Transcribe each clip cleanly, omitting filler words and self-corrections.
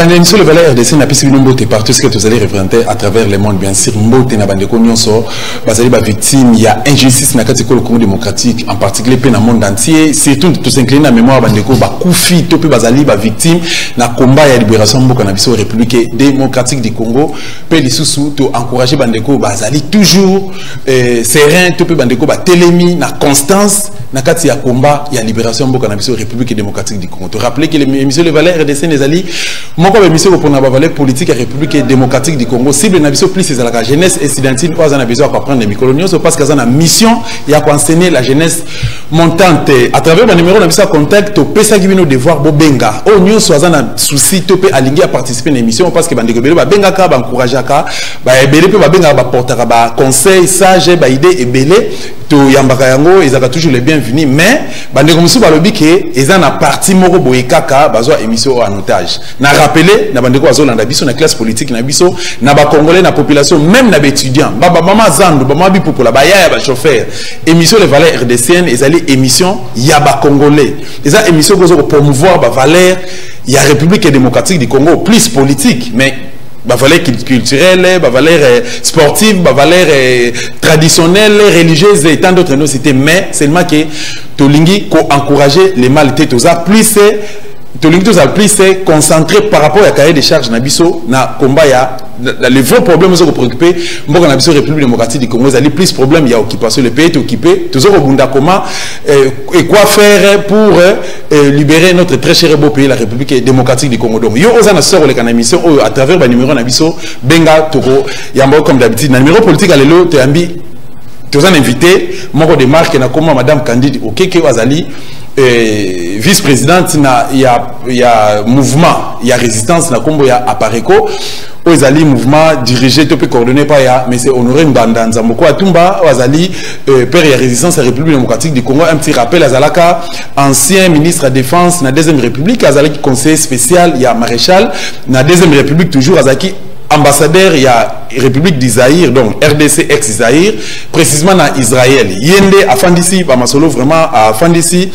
Monsieur le Valère RDC n'a pas si de partout ce que vous allez représenter à travers le monde, bien sûr. Mbote na bande konyoso, basali ba victime, il y a injustice na kati ko le Congo démocratique, en particulier pe na monde entier. Surtout tout s'incliner na mémoire bande ko ba kufi to pe basali ba victime na combat ya libération mboka na biso République démocratique du Congo. Pe lisusu to encourager bande ko basali toujours serein to pe bande ko ba télémi na constance na kati ya combat ya libération mboka na biso République démocratique du Congo. To rappeler que Monsieur le Valère RDC les ali mon comme émission pour la valeur politique et République démocratique du Congo cible na biso plus c'est la jeunesse estudiantine pas en besoin d'apprendre les microcoloniaux parce que ça a mission il y a enseigner la jeunesse montante à travers le numéro na biso contact to pesa qui vient devoir bobenga au news soit na souci to pe aligner à participer à l'émission parce que bande ko ba benga ka ba encourager ka ba ebele pe ba benga ba portera ba conseil sage ba idée ebele to yambaka yango ils ont toujours les bienvenus mais bande comme ça ba lobi ke ils en a parti moko boyekaka bazwa émission en otage na rappeler na bande ko azolanda biso na classe politique na biso na ba congolais na population même na ba étudiant baba mama zandu ba mabi popola ba ya ba chauffeur émission les valeurs RDCN ezali émission ya ba congolais eza émission ko zo promouvoir ba valeurs ya République démocratique du Congo plus politique mais ba valeurs culturelles, ba valeurs sportives, ba valeurs traditionnelles, religieuses et tant d'autres nocités mais seulement que tolingi ko encourager les malités toza plus c'est concentré par rapport à cahier de charges nabiso na combat ya les vrais problèmes sont préoccupés mboka nabiso République démocratique du Congo ali plus problème il y a occupation le pays est occupé toujours au bunda comment et quoi faire pour libérer notre très cher beau pays la République démocratique du Congo donc yo ozana sort les émission à travers ba numéro nabiso benga toko yambo comme d'habitude na numéro politique alelo te ambi tous en invité moko de marque na comment madame Candide Okeke Wazali vice-présidente il y a mouvement il y a résistance na kombo ya Apareko Ozali mouvement dirigé topé coordonné par ya mais c'est Honoré Mbanda Nzamboko Atumba Ozali père ya résistance à la République démocratique du Congo un petit rappel Azalaka ancien ministre de la défense na deuxième république Azalaki conseiller spécial il y a maréchal na deuxième république toujours Azaki ambassadeur il y a République d'Isaïr donc RDC ex-Isaïr précisément dans Israël Yende afandisi ba masolo vraiment afandisi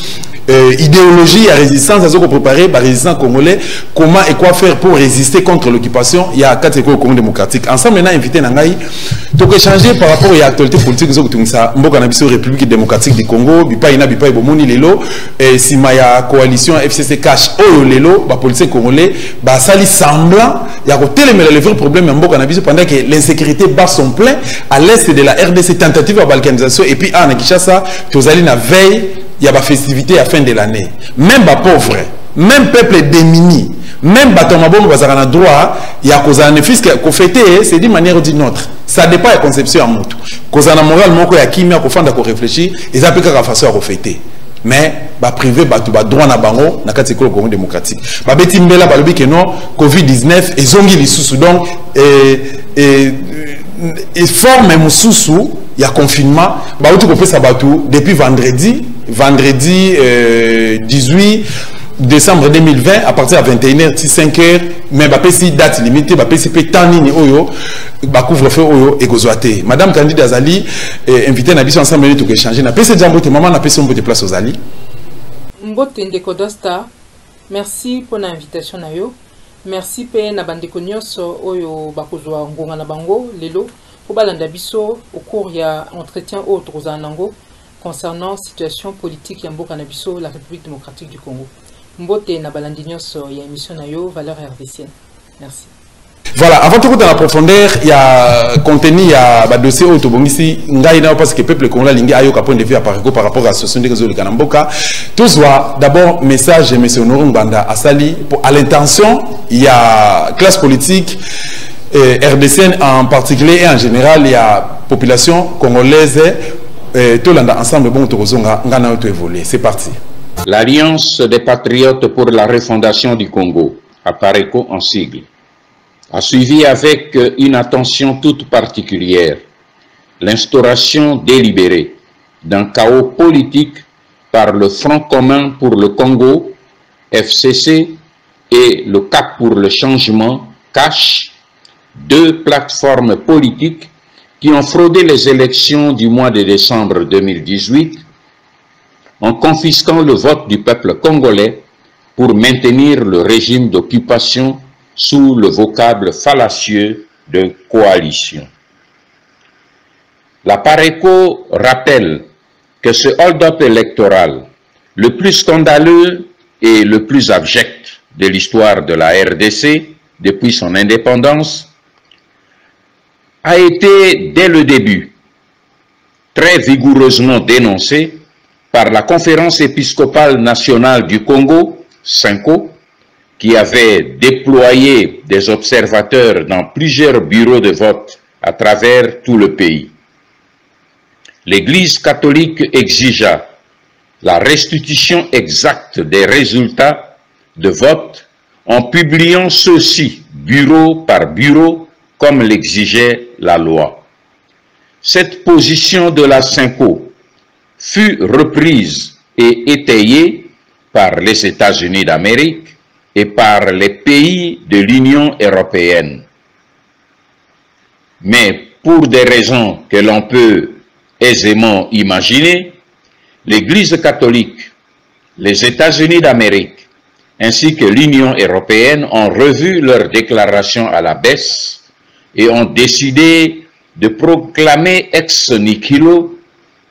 idéologie à résistance à ce qu'on préparer par résistants congolais comment et quoi faire pour résister contre l'occupation il y a quatre écoles au Congo démocratique ensemble on a invité Nangaï donc échanger par rapport à l'actualité politique que ça mboka na biso République démocratique du Congo bipa bomoni lelo et si maya coalition FCC cash o lelo ba politique congolais ba sali semblant il y a côté les vrais problèmes mboka na biso pendant que l'insécurité bat son plein à l'est de la RDC tentative de balkanisation et puis à Kinshasa tozali na veille il y a des festivités à la fin de l'année. Même les pauvres, même peuple démuni, même les gens qui ont droit, il y a des bénéfices qu'on fête, c'est d'une manière ou d'une autre. Ça dépend de la conception à moto. Quand on a moral, il y a qui qui réfléchir, ils ont la façon de fêter. Mais les privés, les droits na bango, na kati ko Congo démocratique. Ba beti mbela balobi que non, Covid-19 et zongi lisusu donc et forme mususu, il y a confinement, ba uti ko pesa batu depuis vendredi 18 décembre 2020 à partir de 21h 5h mais ba pesi date limitée ba pesi pe tanini oyo ba couvre-feu oyo egozoate madame Candide Azali invité na biso ensemble to échanger na pesi jambo te maman na pesi mbote place aux Ali mbote ndeko Dosta merci pour l'invitation na yo merci pe na bandeko nyonso oyo bakozwa ngonga na bango lelo ko balanda biso au cours ya entretien autre aux anango concernant la situation politique ya mboka na biso la République démocratique du Congo. Mbote na balandi nyonso ya émission na yo valeur RDCN. Merci. Voilà, avant tout dans la profondeur, il y a contenu, il y a dossier autobomisi, ngaïna parce que le peuple congolais lingi ayo ka point de vue à par rapport à la situation de réseau de Kanamboka. Tout soit d'abord message de M. Honoré Mbanda Asali à l'intention, il y a classe politique RDCN en particulier et en général, il y a population congolaise tout ensemble bon évoluer. C'est parti. L'Alliance des patriotes pour la refondation du Congo, Apareko en sigle, a suivi avec une attention toute particulière l'instauration délibérée d'un chaos politique par le Front commun pour le Congo, FCC, et le Cap pour le changement, CACH, deux plateformes politiques qui ont fraudé les élections du mois de décembre 2018 en confisquant le vote du peuple congolais pour maintenir le régime d'occupation sous le vocable fallacieux de coalition. La Pareco rappelle que ce hold-up électoral, le plus scandaleux et le plus abject de l'histoire de la RDC depuis son indépendance, a été dès le début très vigoureusement dénoncé par la Conférence épiscopale nationale du Congo, CENCO, qui avait déployé des observateurs dans plusieurs bureaux de vote à travers tout le pays. L'Église catholique exigea la restitution exacte des résultats de vote en publiant ceux-ci bureau par bureau comme l'exigeait la loi. Cette position de la CENCO fut reprise et étayée par les États-Unis d'Amérique et par les pays de l'Union européenne. Mais pour des raisons que l'on peut aisément imaginer, l'Église catholique, les États-Unis d'Amérique ainsi que l'Union européenne ont revu leur déclaration à la baisse et ont décidé de proclamer ex nihilo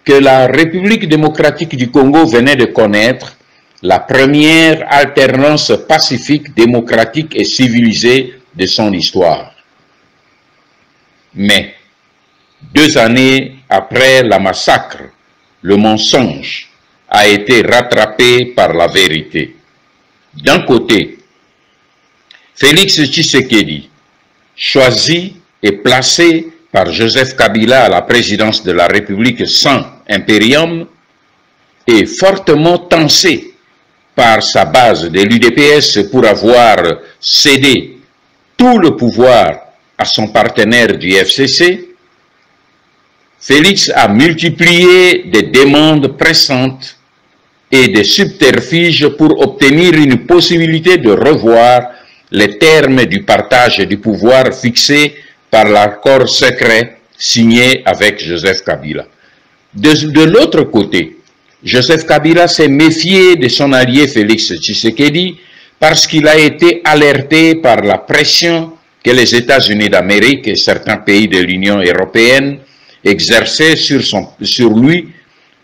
que la République démocratique du Congo venait de connaître la première alternance pacifique, démocratique et civilisée de son histoire. Mais 2 années après la massacre, le mensonge a été rattrapé par la vérité. D'un côté, Félix Tshisekedi, choisi et placé par Joseph Kabila à la présidence de la République sans impérium, est fortement tensé par sa base de l'UDPS pour avoir cédé tout le pouvoir à son partenaire du FCC. Félix a multiplié des demandes pressantes et des subterfuges pour obtenir une possibilité de revoir les termes du partage du pouvoir fixé par l'accord secret signé avec Joseph Kabila. De l'autre côté, Joseph Kabila s'est méfié de son allié Félix Tshisekedi parce qu'il a été alerté par la pression que les États-Unis d'Amérique et certains pays de l'Union européenne exerçaient sur lui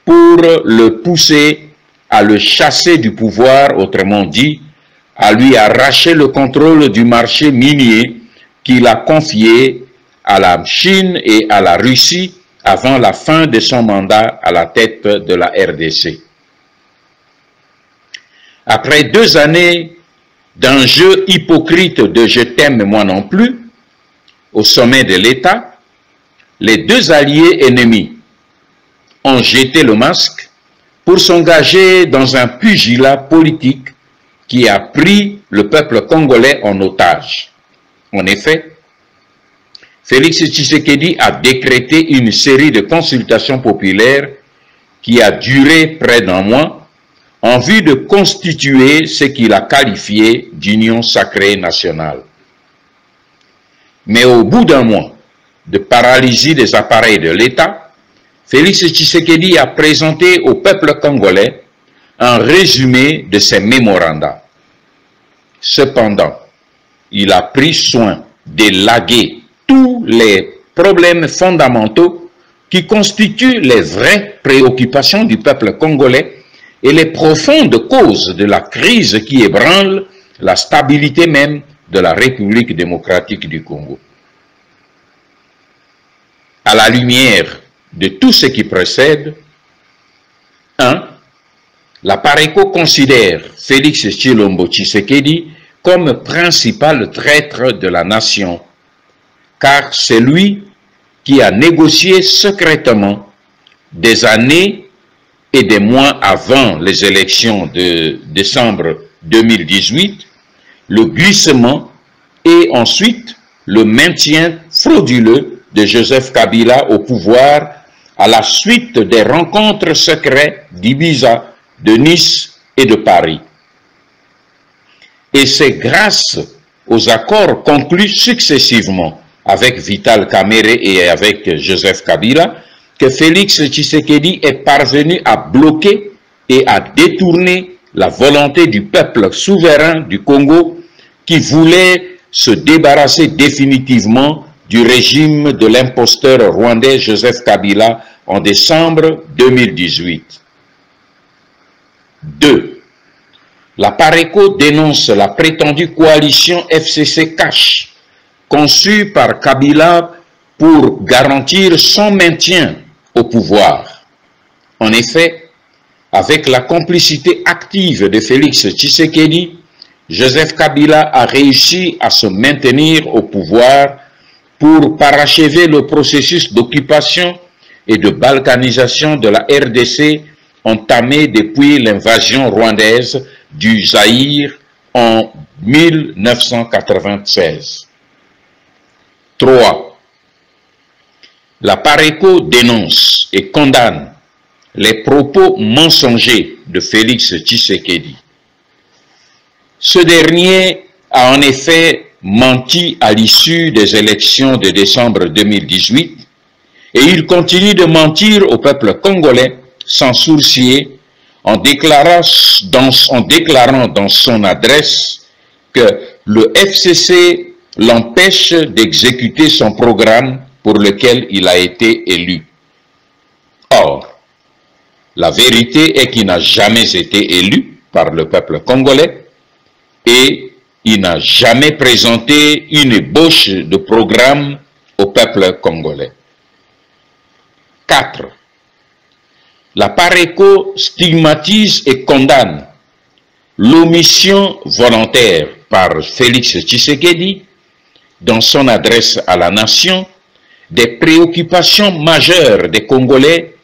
pour le pousser à le chasser du pouvoir, autrement dit, à lui arracher le contrôle du marché minier qu'il a confié à la Chine et à la Russie avant la fin de son mandat à la tête de la RDC. Après 2 années d'un jeu hypocrite de « je t'aime, moi non plus », au sommet de l'État, les 2 alliés ennemis ont jeté le masque pour s'engager dans un pugilat politique qui a pris le peuple congolais en otage. En effet, Félix Tshisekedi a décrété une série de consultations populaires qui a duré près d'1 mois en vue de constituer ce qu'il a qualifié d'union sacrée nationale. Mais au bout d'1 mois de paralysie des appareils de l'État, Félix Tshisekedi a présenté au peuple congolais un résumé de ses mémorandas. Cependant, il a pris soin d'élaguer tous les problèmes fondamentaux qui constituent les vraies préoccupations du peuple congolais et les profondes causes de la crise qui ébranle la stabilité même de la République démocratique du Congo. À la lumière de tout ce qui précède, 1. La Pareco considère Félix Tshilombo Tshisekedi comme principal traître de la nation, car c'est lui qui a négocié secrètement des années et des mois avant les élections de décembre 2018, le glissement et ensuite le maintien frauduleux de Joseph Kabila au pouvoir à la suite des rencontres secrètes d'Ibiza, de Nice et de Paris. Et c'est grâce aux accords conclus successivement avec Vital Kamerhe et avec Joseph Kabila que Félix Tshisekedi est parvenu à bloquer et à détourner la volonté du peuple souverain du Congo qui voulait se débarrasser définitivement du régime de l'imposteur rwandais Joseph Kabila en décembre 2018. 2. La Pareco dénonce la prétendue coalition FCC Cash, conçue par Kabila pour garantir son maintien au pouvoir. En effet, avec la complicité active de Félix Tshisekedi, Joseph Kabila a réussi à se maintenir au pouvoir pour parachever le processus d'occupation et de balkanisation de la RDC entamé depuis l'invasion rwandaise du Zaïre en 1996. 3. La Pareco dénonce et condamne les propos mensongers de Félix Tshisekedi. Ce dernier a en effet menti à l'issue des élections de décembre 2018 et il continue de mentir au peuple congolais sans sourciller en déclarant dans son adresse que le FCC l'empêche d'exécuter son programme pour lequel il a été élu. Or, la vérité est qu'il n'a jamais été élu par le peuple congolais et il n'a jamais présenté une ébauche de programme au peuple congolais. 4. La Pareco stigmatise et condamne l'omission volontaire par Félix Tshisekedi dans son adresse à la nation des préoccupations majeures des Congolais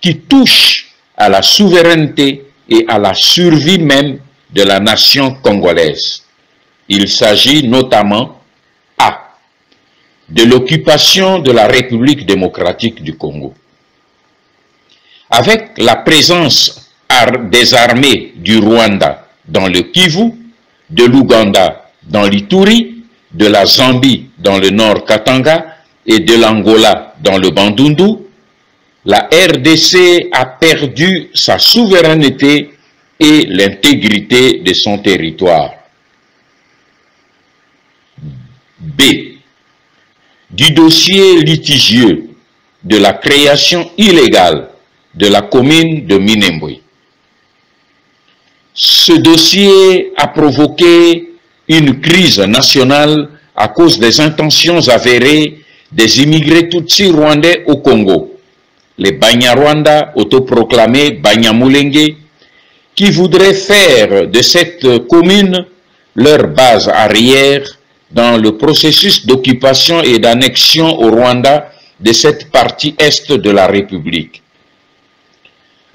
qui touchent à la souveraineté et à la survie même de la nation congolaise. Il s'agit notamment A. de l'occupation de la République démocratique du Congo. Avec la présence des armées du Rwanda dans le Kivu, de l'Ouganda dans l'Ituri, de la Zambie dans le nord Katanga et de l'Angola dans le Bandundu, la RDC a perdu sa souveraineté et l'intégrité de son territoire. B. Du dossier litigieux de la création illégale de la commune de Minembwe. Ce dossier a provoqué une crise nationale à cause des intentions avérées des immigrés Tutsi rwandais au Congo, les Banyarwanda autoproclamés Banyamulenge, qui voudraient faire de cette commune leur base arrière dans le processus d'occupation et d'annexion au Rwanda de cette partie est de la République.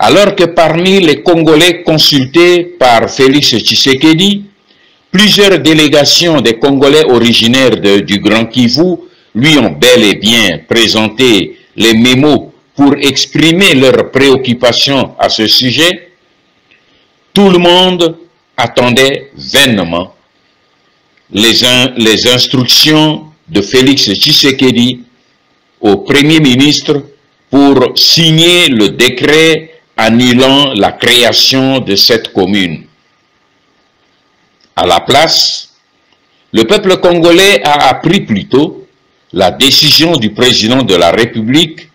Alors que parmi les Congolais consultés par Félix Tshisekedi, plusieurs délégations des Congolais originaires du Grand Kivu lui ont bel et bien présenté les mémos pour exprimer leurs préoccupations à ce sujet, tout le monde attendait vainement les instructions de Félix Tshisekedi au Premier ministre pour signer le décret annulant la création de cette commune. À la place, le peuple congolais a appris plutôt la décision du président de la République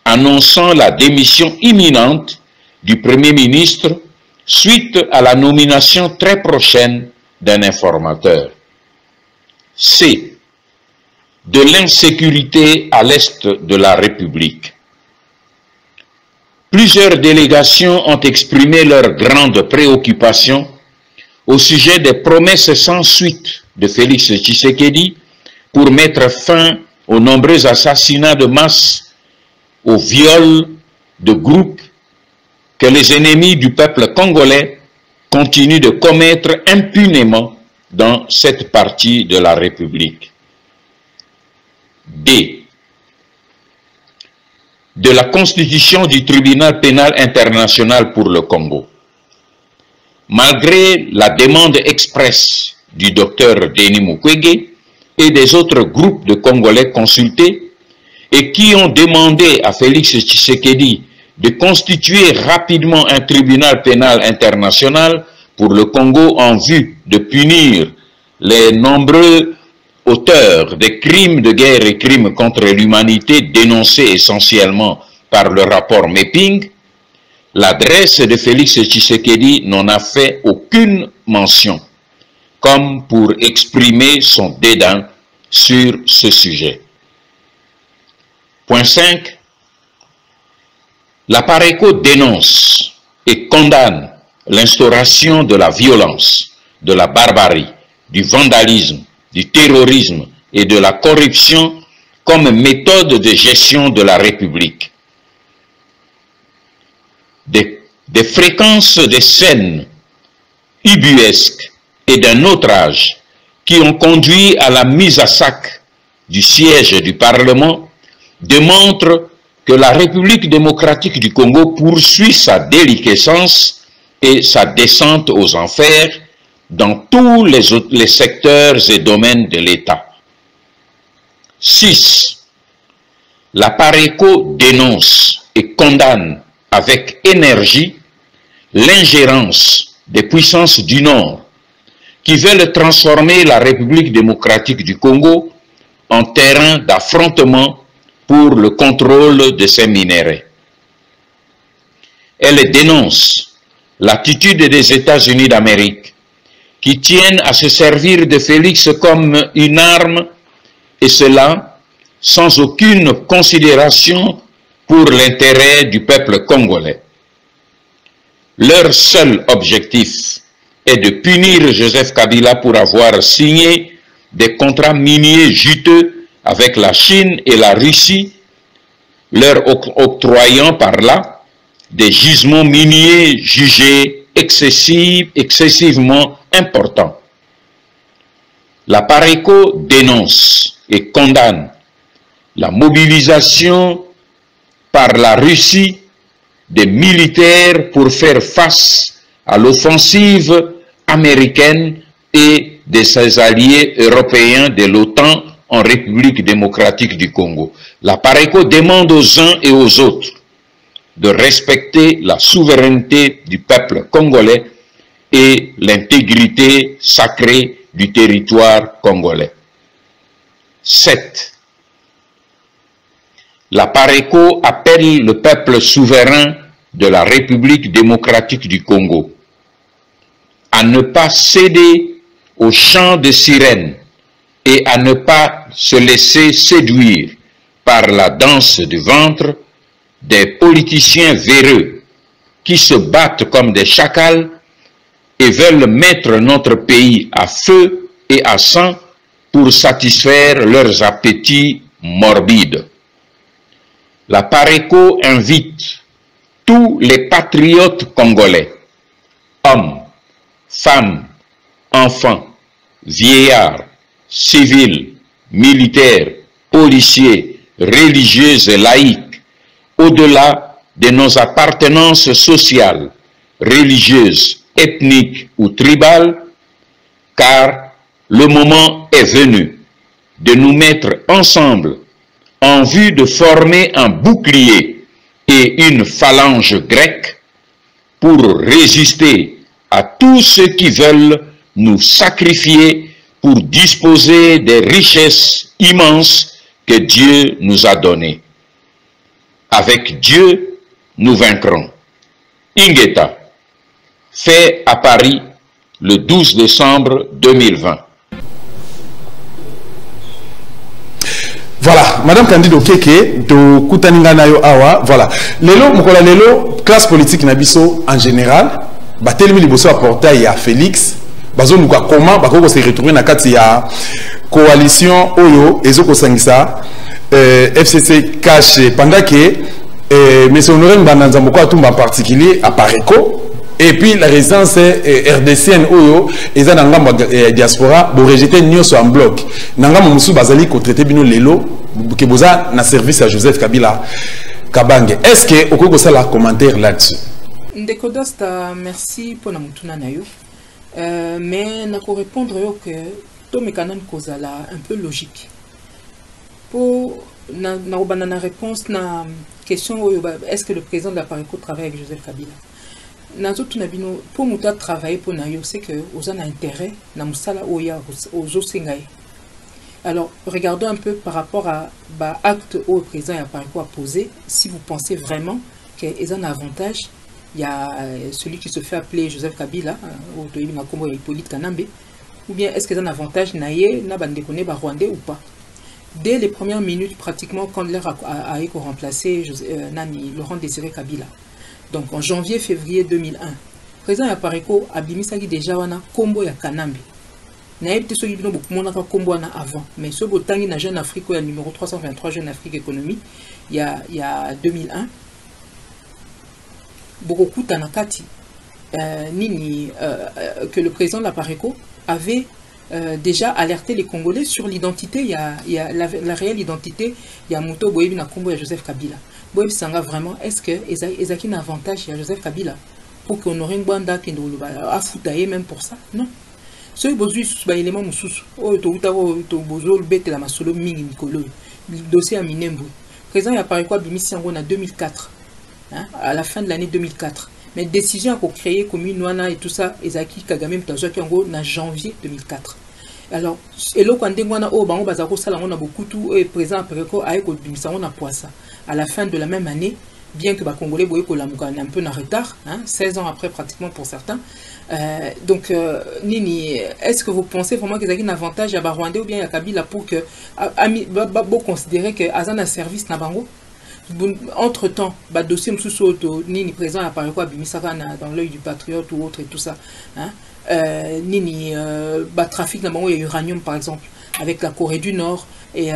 annonçant la démission imminente du Premier ministre suite à la nomination très prochaine d'un informateur. C. De l'insécurité à l'est de la République. Plusieurs délégations ont exprimé leur grande préoccupation au sujet des promesses sans suite de Félix Tshisekedi pour mettre fin aux nombreux assassinats de masse, aux viols de groupes que les ennemis du peuple congolais continuent de commettre impunément dans cette partie de la République. D. De la constitution du tribunal pénal international pour le Congo. Malgré la demande expresse du docteur Denis Mukwege et des autres groupes de Congolais consultés et qui ont demandé à Félix Tshisekedi de constituer rapidement un tribunal pénal international pour le Congo en vue de punir les nombreux auteur des crimes de guerre et crimes contre l'humanité dénoncés essentiellement par le rapport Mapping, l'adresse de Félix Tshisekedi n'en a fait aucune mention, comme pour exprimer son dédain sur ce sujet. Point 5. La Pareco dénonce et condamne l'instauration de la violence, de la barbarie, du vandalisme, du terrorisme et de la corruption comme méthode de gestion de la République. Des fréquences de scènes ubuesques et d'un autre âge qui ont conduit à la mise à sac du siège du Parlement démontrent que la République démocratique du Congo poursuit sa déliquescence et sa descente aux enfers dans tous les secteurs et domaines de l'État. 6. La Pareco dénonce et condamne avec énergie l'ingérence des puissances du Nord qui veulent transformer la République démocratique du Congo en terrain d'affrontement pour le contrôle de ses minéraux. Elle dénonce l'attitude des États-Unis d'Amérique qui tiennent à se servir de Félix comme une arme, et cela sans aucune considération pour l'intérêt du peuple congolais. Leur seul objectif est de punir Joseph Kabila pour avoir signé des contrats miniers juteux avec la Chine et la Russie, leur octroyant par là des gisements miniers jugés excessivement importants. La Pareco dénonce et condamne la mobilisation par la Russie des militaires pour faire face à l'offensive américaine et de ses alliés européens de l'OTAN en République démocratique du Congo. La Pareco demande aux uns et aux autres de respecter la souveraineté du peuple congolais et l'intégrité sacrée du territoire congolais. 7. La Pareco appelle le peuple souverain de la République démocratique du Congo à ne pas céder au chant de sirènes et à ne pas se laisser séduire par la danse du ventre des politiciens véreux qui se battent comme des chacals et veulent mettre notre pays à feu et à sang pour satisfaire leurs appétits morbides. La Pareco invite tous les patriotes congolais, hommes, femmes, enfants, vieillards, civils, militaires, policiers, religieux et laïcs, au-delà de nos appartenances sociales, religieuses, ethniques ou tribales, car le moment est venu de nous mettre ensemble en vue de former un bouclier et une phalange grecque pour résister à tous ceux qui veulent nous sacrifier pour disposer des richesses immenses que Dieu nous a données. Avec Dieu, nous vaincrons. Ingeta, fait à Paris le 12 décembre 2020. Voilà, Madame Candido Keke, de Koutaninga Nayo Awa, voilà. Lelo, Mokola Lelo, classe politique Nabiso en général, Batelemi Liboso a portail à Félix, Bazo Nuka comment, Bako se retrouver dans la ya coalition Oyo, Ezoko Sangisa, FCC caché, pendant que M. Honoré Bananza Moko Atumba en particulier à Pareco, et puis la résidence RDCN Oyo, et ça dans la diaspora, pour rejeter Nyos en bloc. Nanga Moussou Bazali ko traité bino lelo, que boza na service à Joseph Kabila Kabange. Est-ce que vous avez un commentaire là-dessus? Ndeko Dosta, merci pour la mutuna na yo. Mais na ko répondre yo que to mekanan kozala un peu logique. Pour na réponse na question est-ce que le président de la Pareco travaille avec Joseph Kabila? Pour nous travailler pour nous, c'est que vous avez intérêt na musala oya ozo sengai. Alors, regardons un peu par rapport à l'acte au président a posé. Si vous pensez vraiment qu'il y a un avantage, il y a celui qui se fait appeler Joseph Kabila, ou Hippolyte Kanambe, ou bien est-ce qu'il y a un avantage rwandais ou pas? Dès les premières minutes, pratiquement, quand l'air a remplacé Laurent Désiré Kabila, donc en janvier-février 2001, le président Yapareko a bimisaki déjà wana kombo ya Kanambe. Naïb te soki bino beaucoup monaka kombo wana avant, mais ce botangi na Jeune Afrique ou numéro 323 Jeune Afrique Économie, il y a 2001. Beaucoup tanakati que le président Yapareko avait déjà alerté les Congolais sur l'identité, il y a la réelle identité, il y a Mouto Boyebi na kombo ya Joseph Kabila. Boyebi sanga vraiment, est-ce que ezaki un avantage à Joseph Kabila pour qu'on aurait une bande qui nous a foutaillé même pour ça? Non. Ce qui est besoin de l'élément moussous, le dossier à Minembo. Le président a parlé quoi en 2004, à la fin de l'année 2004. Mais décision pour créer commune Nouana et tout ça, Ezaki Kagame Mtazoki en janvier 2004. Alors, et là, quand on a beaucoup de président a à la fin de la même année, bien que les Congolais soient un peu en retard, 16 ans après pratiquement pour certains. Donc, Nini, est-ce que vous pensez vraiment qu'il y a un avantage à Rwandais ou bien à Kabila pour que considérer que Azan a service na bango? Entre-temps, le dossier Nini présent à Paris dans l'œil du patriote ou autre et tout ça. Nini, trafic na bango, il y a uranium par exemple, avec la Corée du Nord et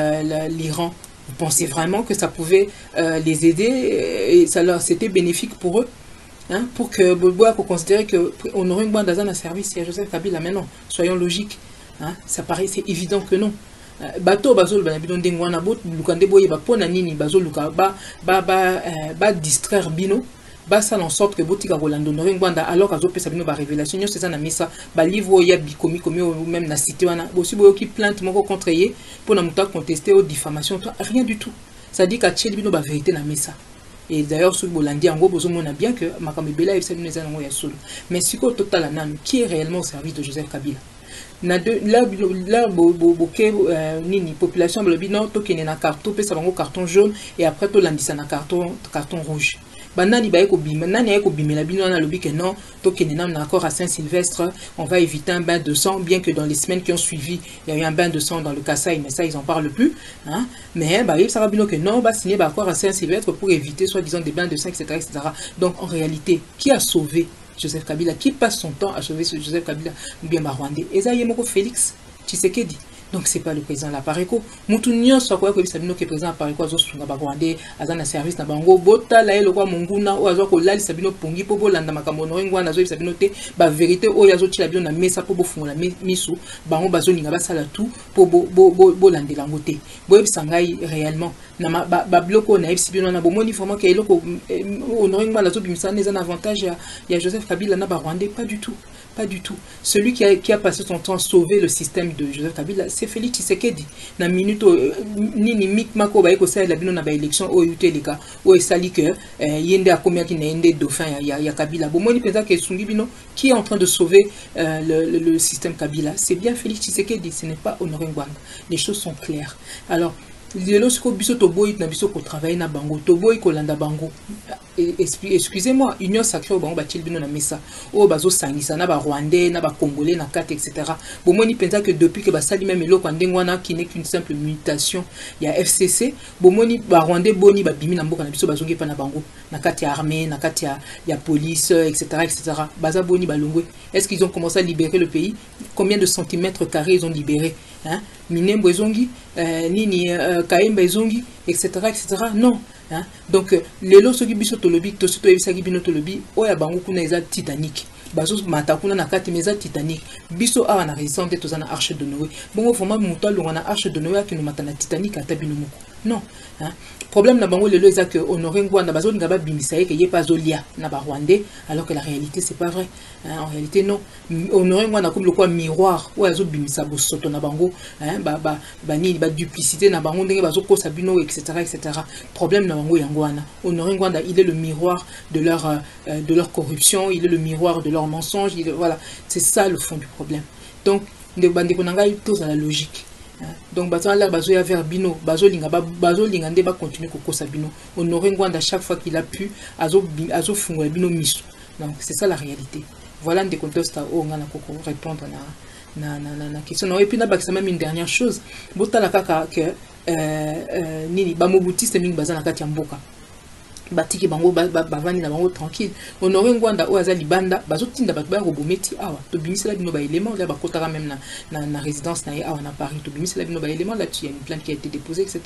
l'Iran. Vous pensez vraiment que ça pouvait les aider et c'était bénéfique pour eux, pour que Boboa considérer qu'on aurait une bande d'Azan à service à Joseph Kabila? Mais non, soyons logiques. Ça paraît, c'est évident que non. Bateau bazol banabino ndengwana bot lukande boye ba pona nini bazol luka ba distraire bino ba ça en sorte que botika kolando ngwanda alors kazo pesa bino ba révélation c'est ça na misa ba livre ya bikomi komi ou même na cité wana bosi boyo ki plainte moko contre ye pour na muta contester aux diffamation rien du tout. Ça dit ka tcheli bino ba vérité na misa. Et d'ailleurs sur Bolandi en gros on a bien que makambe bela et bino ezana ngo ya solo. Mais siko total anan qui est réellement au service de Joseph Kabila? Là nini population non tokene na carton pesa bango carton jaune et après to landisa na carton rouge. Banani ba eko bima nani eko bimela bino na lobi que non tokene na accord à Saint-Sylvestre, on va éviter un bain de sang, bien que dans les semaines qui ont suivi il y a eu un bain de sang dans le Kasaï, mais ça ils en parlent plus, mais ça va bien que non va signer accord à Saint-Sylvestre pour éviter soi-disant des bains de sang, etc., etc. Donc en réalité, qui a sauvé Joseph Kabila? Qui passe son temps à sauver Joseph Kabila ou bien Rwandais? Ezayemoko Félix Tshisekedi. Donc c'est pas le président Yapareko. Moutounion soit quoi que le président Yapareko zo sunga Rwandais azana service na bango bota la eloko munguna o azo ko lali sabino pongi po bolanda makambo no ngwana zo sabino te ba vérité o yazo tila bino na mesa po bofungola misu bango bazo ninga basala tout po bolandela ngote. Boye bisangai réellement na ba bloko na ebsibino na bomoni vraiment que eloko honoring ngwana zo bimisa neza un avantage ya Joseph Kabila na ba Rwandais pas du tout. Pas du tout. Celui qui a passé son temps à sauver le système de Joseph Kabila, c'est Félix Tshisekedi. Na minute nini mikmako ba eko sa la bino na ba élection o uteleka o esali que yende a combien qui na yende dauphin ya Kabila. Bomoni pensa que Sungi bino qui est en train de sauver le système Kabila, c'est bien Félix Tshisekedi, ce n'est pas Honoré Ngwanda. Les choses sont claires. Alors excusez-moi, Union Sacrée au bango batil bino na mesa o bazo sangisa na ba Rwandais na ba Congolais na carte etc. Bomoni pensa que depuis que basali même eloko ndengwana qui n'est qu'une simple mutation, il y a FCC bomoni ba Rwandais boni ba bimi na mboka na biso bazongi pa na bango na carte ya armée na carte ya police etc., etc. Baza boni balongwe. Est-ce qu'ils ont commencé à libérer le pays? Combien de centimètres carrés ils ont libéré? Minembo ezongi nini Kaemba ezongi etc., etc. Non. Donc les lots qui biso tolobi to surtout ebisaki bino tolobi oya bango kuna eza Titanic bazo matakuna na kati meza Titanic biso awa na résistance to za na arche de Noé bongo vraiment muto longa na arche de Noé akino matana Titanic ata bino moko non. Problème na bango lelo eza que Honoré Ngwanda bazo ngaba bimisa ke ye pas zolia na ba Rwandais alors que la réalité c'est pas vrai. En réalité non. Honoré Ngwanda comme le quoi miroir ou azo bimisa bo soto na bango ni ba duplicité na bango ndenge bazo kosa bino etc., etc. Problème na bango yangwana. Honoré Ngwanda il est le miroir de leur corruption, il est le miroir de leurs mensonges, voilà, c'est ça le fond du problème. Donc de bande konanga tous à la logique. Donc bazo la bazo ya vers bino bazo linga nde ba continuer kokosa bino honorer Ngwanda chaque fois qu'il a pu azo fungula bino miso. Donc c'est ça la réalité. Voilà des contextes au ngana koko répondre na question. Et puis na bakisa même une dernière chose. Botala kaka que nini ba mobutiste mingi bazana kati ya mboka. Batiki bango bavani na bango tranquille. Honorer Ngwanda o azali banda bazotinda bato ba robometi awa to bimisela bino ba élément là ba kotaka même na résidence na awa na Paris to bimisela bino ba élément là il y a une plainte qui a été déposée etc.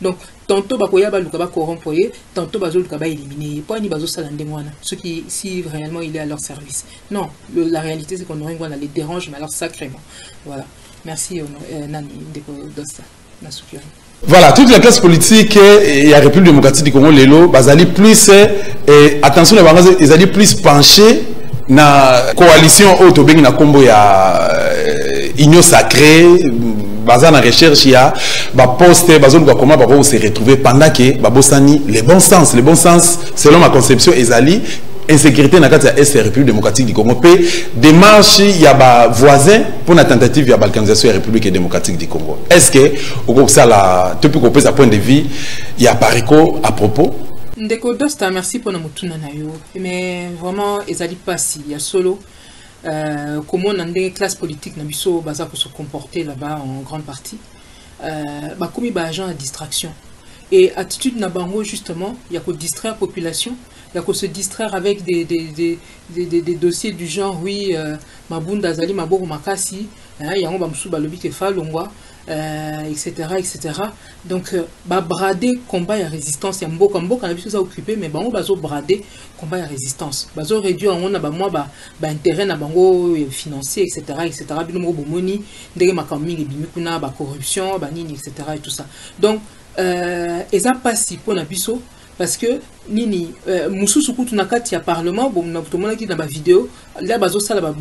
Donc tantôt ba koya ba luka ba corrompre tantôt bazo luka ba éliminer pas ni bazo sala ndengwana ceux qui si réellement il est à leur service. Non, la réalité c'est qu'Honorer Ngwanda les dérange mais alors sacrément. Voilà. Merci Nani Ndeko Dosta na Sukiri. Voilà, toute la classe politique et la République démocratique du Congo, Lelo, bazali plus, attention, ils allaient plus pencher na coalition autobéni na combo ya union sacrée, bazar na recherche ya, ba poste, bazon ba comment ba se retrouver pendant que ba bossani les bons sens, selon ma conception, ezali insécurité dans la République démocratique du Congo. Démarche, il y a des voisins pour la tentative de balkanisation de la République démocratique du Congo. Est-ce que, au groupe ça, depuis qu'on peut à point de vue, il y a Parico à propos? Ndeko Dosta, merci pour notre tour. Mais vraiment, ils allaient pas si, il y a solo. Comment on a des classes politiques, na biso, baza pour se comporter là-bas en grande partie. Comme il y a agent à distraction. Et attitude na bango justement, il y a qu'au distraire la population. Il y a qu'à se distraire avec des dossiers du genre, oui, Mabunda Zali, Maboro Makasi, il y a un Bamsou Balobi Kefa, Longwa, etc. Donc, brader combat et résistance. Il y a un beau combat qu'on a vu ça occupé, mais on va brader combat et résistance. On va réduire intérêt à bango financier, etc. Binomo Bomoni, des makaming et bimikuna, corruption, banini, etc. et tout ça. Donc, et ça passe pour la biso. Parce que nini mususuku tunakati ya parlement bon na tomona ki na ba vidéo là bazo sala ba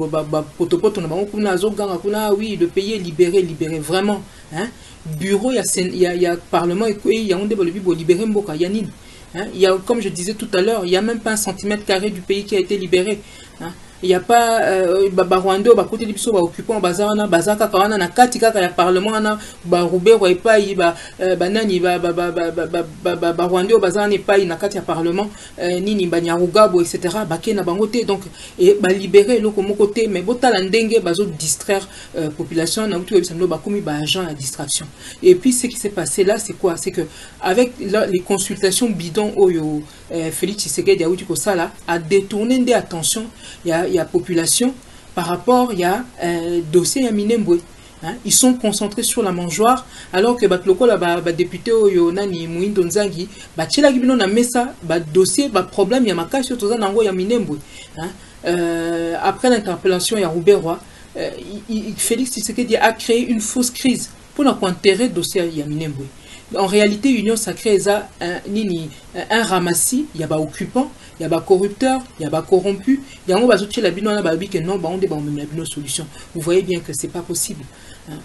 potopoto na bango kuna azoganga kuna oui le pays est libéré vraiment hein bureau il y a parlement et il y a onde bolobi bo libérer mboka ya nini hein il y a comme je disais tout à l'heure il y a même pas 1 centimètre carré du pays qui a été libéré hein. Il n'y a pas Rwanda, côté de l'Ibiso, occupant Bazana, Bazaka, Kawana, na Katika, il y a parlement, Roubé, Roipa, Banani, Rwanda, Bazana, pas, il y a Katia parlement, Nini, Banyarugabo, etc. Baké, na Bangote, donc, et libérer le côté, mais Botalandengue, Bazo, distraire population, na Outu, Ebsano, Bakoumi, agent à distraction. Et puis, ce qui s'est passé là, c'est quoi? C'est que, avec les consultations bidons, Félix Tshisekedi, Yaouti Kosala, a détourné des attentions, il y a population par rapport il y a dossier à Minembwe hein? Ils sont concentrés sur la mangeoire alors que batloko la député oyo nani Muindo Nzangi batchela gibino na mesa dossier problème ya makasi toza nango ya Minembwe hein? Après l'interpellation il y a Rouberwa Félix Tshisekedi a créé une fausse crise pour enterrer dossier ya Minembwe. En réalité, Union Sacrée un ramassis, il y a des occupants, il y a des corrupteurs, il y a des corrompus, il y a des solutions. Vous voyez bien que ce n'est pas possible.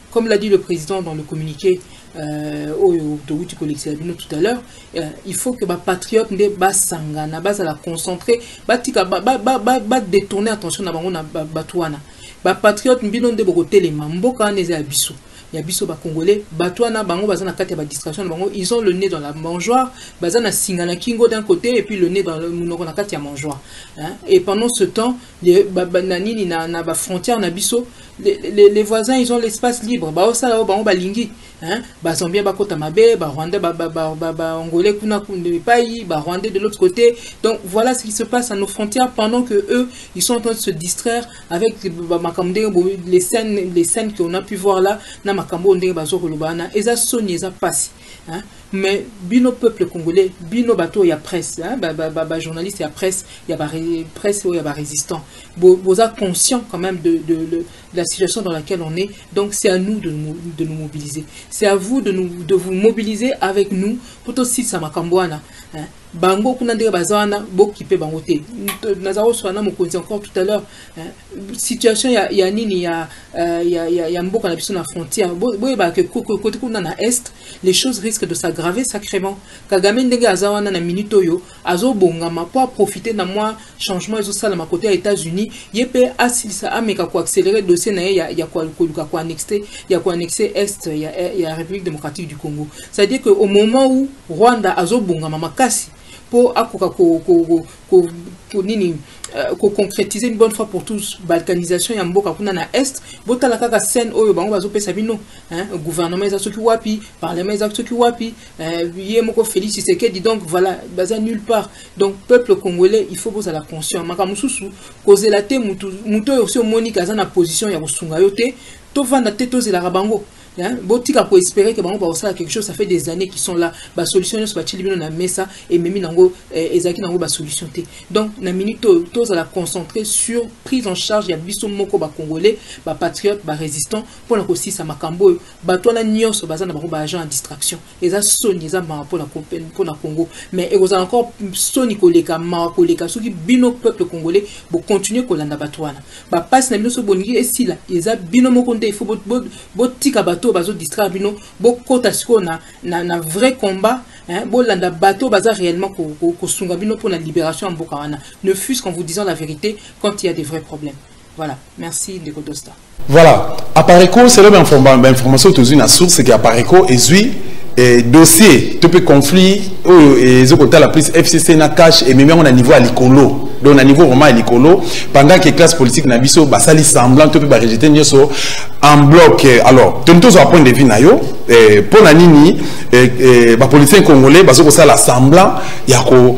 Comme l'a dit le président dans le communiqué tout à l'heure, il faut que les patriotes ne soient la concentrer, détourner attention à les patriotes ne il y a biso ba congolais batwana bango bazana kati ba distraction bango ils ont le nez dans la mangeoire bazana singana kingo d'un côté et puis le nez dans le munoko na kati ya mangeoire hein? Et pendant ce temps les banani na ba frontière na biso les voisins ils ont l'espace libre ba osala bango balingi hein ba zambia ba kota mabe ba rwanda ba angolais kuna kunde pays ba rwandais de l'autre côté. Donc voilà ce qui se passe à nos frontières pendant que eux ils sont en train de se distraire avec les scènes qu'on a pu voir là na makambo ndenge bazoko lobana eza soni eza pasi hein. Mais bino peuple congolais bino bato ya presse hein journaliste ya presse ya ba presse ya ba résistant vous êtes conscient quand même de la situation dans laquelle on est. Donc c'est à nous de nous mobiliser, c'est à vous de vous mobiliser avec nous pour aussi ça makambo wana hein. bango kuna ndenge bazawana bokipe bango te nazaro swana mokonzi encore tout à l'heure situation ya nini ya mboka na biso na frontière boye ba que côté kuna na est les choses risquent de s'aggraver sacrément Kagame ndenge azawana na minute oyo azobongama pour profiter na moi changement ezo sala ma côté ya États-Unis yepe asilisa ameka ko accélérer dossier na ya ko annexer est ya République démocratique du Congo. C'est-à-dire que au moment où Rwanda azobongama makasi pour akoka ko concrétiser une bonne fois pour tous balkanisation ya mboka kuna na est botala kaka scène oyo bango bazopesa bino gouvernement za soki wapi parlement za soki wapi ye moko Félix Tshisekedi donc voilà baza nulle part donc peuple congolais il faut poser la conscience makamususu causer la te muto aussi Monica za na position ya kosunga yo te to vanda te to zela bango. Botika pour espérer que bango va quelque chose, ça fait des années qu'ils sont là. Ba solution ne soit pas na mesa et même nango ezaki nango ba solution te. Donc na minute tous à la concentrer sur prise en charge ya biso moko ba congolais, ba patriote, ba résistant pour la aussi ça makambo ba to na nyos baza na bango ba agent en distraction. Eza soni eza ma pour na Congo, mais et vous encore soni koleka ma koleka soki bino peuple congolais bo continuer kolanda batwana. Ba passe na bino so bongi et si là eza bino moko nde il faut botika bato bazo distraire bino bokota siko na vrai combat bolanda bato baza réellement ko sunga bino pour la libération en mboka wana ne fût-ce qu'en vous disant la vérité quand il y a des vrais problèmes. Voilà, merci Ndeko Dosta. Voilà, Apareco c'est l'information tous une source c'est qu'Apareco est dossier tout peu conflit et zo kota la police FCC na cash et même on a niveau à l'icolo. Donc, à niveau vraiment à l'écolo, pendant que les classes politiques na biso basali semblant tout peut rejeter nyoso en bloc. Alors, tous à point de vue nayo pour la nini ba politiciens congolais baso ko sala semblant yako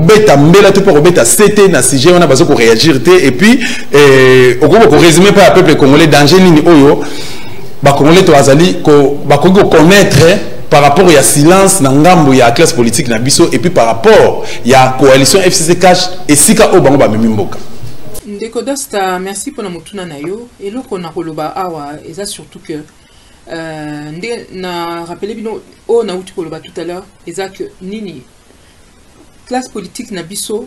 beta mbela tout pour beta CT na CG on a baso ko réagir té et puis au gros ko résumer par le peuple congolais danger nini oyo ba congolais to azali ko ba ko connaître par rapport à silence dans ngambo ya classe politique na biso et puis par rapport ya coalition FCC cash et sika obango ba mimimboka. Ndeko Dosta, merci pour la mutuna na yo et lo ko na koloba awa eza surtout que na rappelé bino o na uti koloba tout à l'heure eza que nini classe politique na biso